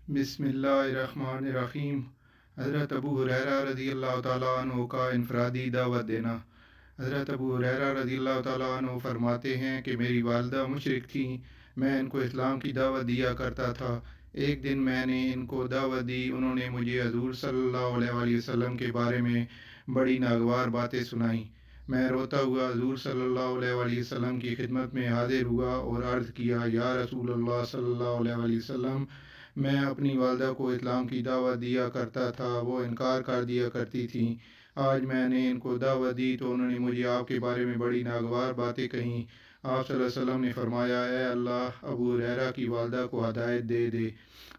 بسم اللہ الرحمن الرحیم۔ حضرت ابو ہریرہ رضی اللہ تعالیٰ عنہ کا انفرادی دعوت دینا۔ حضرت ابو ہریرہ رضی اللہ تعالیٰ عنہ فرماتے ہیں کہ میری والدہ مشرک تھیں، میں ان کو اسلام کی دعوت دیا کرتا تھا۔ ایک دن میں نے ان کو دعوت دی، انہوں نے مجھے حضور صلی اللہ علیہ وسلم کے بارے میں بڑی ناگوار باتیں سنائیں۔ میں روتا ہوا حضور صلی اللہ علیہ وسلم کی خدمت میں حاضر ہوا اور عرض کیا، یا رسول اللہ صلی اللہ علیہ وسلم، میں اپنی والدہ کو اسلام کی دعوت دیا کرتا تھا، وہ انکار کر دیا کرتی تھیں۔ آج میں نے ان کو دعوت دی تو انہوں نے مجھے آپ کے بارے میں بڑی ناگوار باتیں کہیں۔ آپ صلی اللہ علیہ وسلم نے فرمایا، اے اللہ ابو ہریرہ کی والدہ کو ہدایت دے دے۔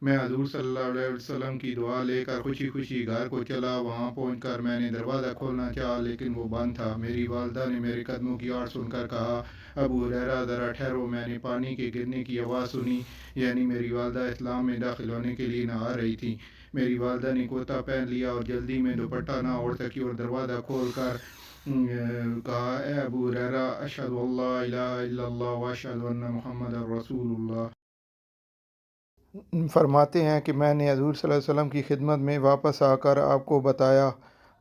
میں حضور صلی اللہ علیہ وسلم کی دعا لے کر خوشی خوشی گھر کو چلا۔ وہاں پہنچ کر میں نے دروازہ کھولنا چاہا لیکن وہ بند تھا۔ میری والدہ نے میرے قدموں کی آواز سن کر کہا، ابو ہریرہ ذرا ٹھہرو۔ میں نے پانی کے گرنے کی آواز سنی، یعنی میری والدہ اسلام میں داخل ہونے کے لیے نہا رہی تھی۔ میری والدہ نے کرتا پہن لیا اور جلدی میں دوپٹہ نہ اوڑھ سکی اور دروازہ کھول کر کہا، اے ابو ہریرہ، اشہد ان لا الہ الا اللہ و اشہد ان محمد رسول اللہ۔ فرماتے ہیں کہ میں نے حضور صلی اللہ علیہ وسلم کی خدمت میں واپس آ کر آپ کو بتایا۔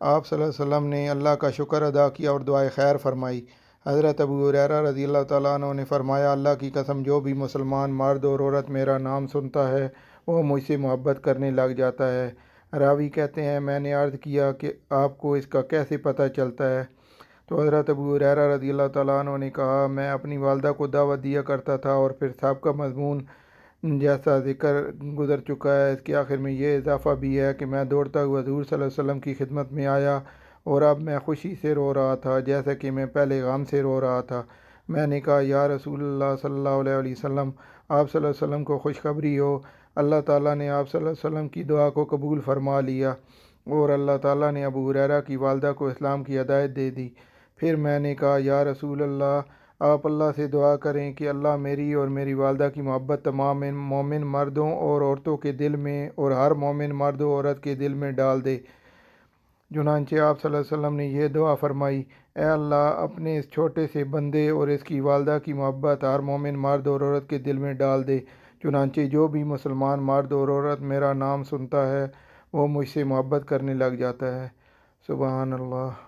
آپ صلی اللہ علیہ وسلم نے اللہ کا شکر ادا کیا اور دعائے خیر فرمائی۔ حضرت ابو ہریرہ رضی اللہ تعالیٰ عنہ نے فرمایا، اللہ کی قسم، جو بھی مسلمان مرد اور عورت میرا نام سنتا ہے وہ مجھ سے محبت کرنے لگ جاتا ہے۔ راوی کہتے ہیں، میں نے عرض کیا کہ آپ کو اس کا کیسے پتہ چلتا ہے؟ تو حضرت ابو ہریرہ رضی اللہ تعالیٰ عنہ نے کہا، میں اپنی والدہ کو دعوت دیا کرتا تھا۔ اور پھر سابقہ مضمون جیسا ذکر گزر چکا ہے، اس کے آخر میں یہ اضافہ بھی ہے کہ میں دوڑتا ہوا حضور صلی اللہ علیہ وسلم کی خدمت میں آیا اور اب میں خوشی سے رو رہا تھا جیسا کہ میں پہلے غم سے رو رہا تھا۔ میں نے کہا، یا رسول اللہ صلی اللہ علیہ وسلم، آپ صلی اللہ علیہ وسلم کو خوشخبری ہو، اللہ تعالیٰ نے آپ صلی اللہ علیہ وسلم کی دعا کو قبول فرما لیا اور اللہ تعالیٰ نے ابو ہریرہ کی والدہ کو اسلام کی ہدایت دے دی۔ پھر میں نے کہا، یا رسول اللہ، آپ اللہ سے دعا کریں کہ اللہ میری اور میری والدہ کی محبت تمام مومن مردوں اور عورتوں کے دل میں اور ہر مومن مرد و عورت کے دل میں ڈال دے۔ چنانچہ آپ صلی اللہ علیہ وسلم نے یہ دعا فرمائی، اے اللہ، اپنے اس چھوٹے سے بندے اور اس کی والدہ کی محبت ہر مومن مرد اور عورت کے دل میں ڈال دے۔ چنانچہ جو بھی مسلمان مرد اور عورت میرا نام سنتا ہے وہ مجھ سے محبت کرنے لگ جاتا ہے۔ سبحان اللہ۔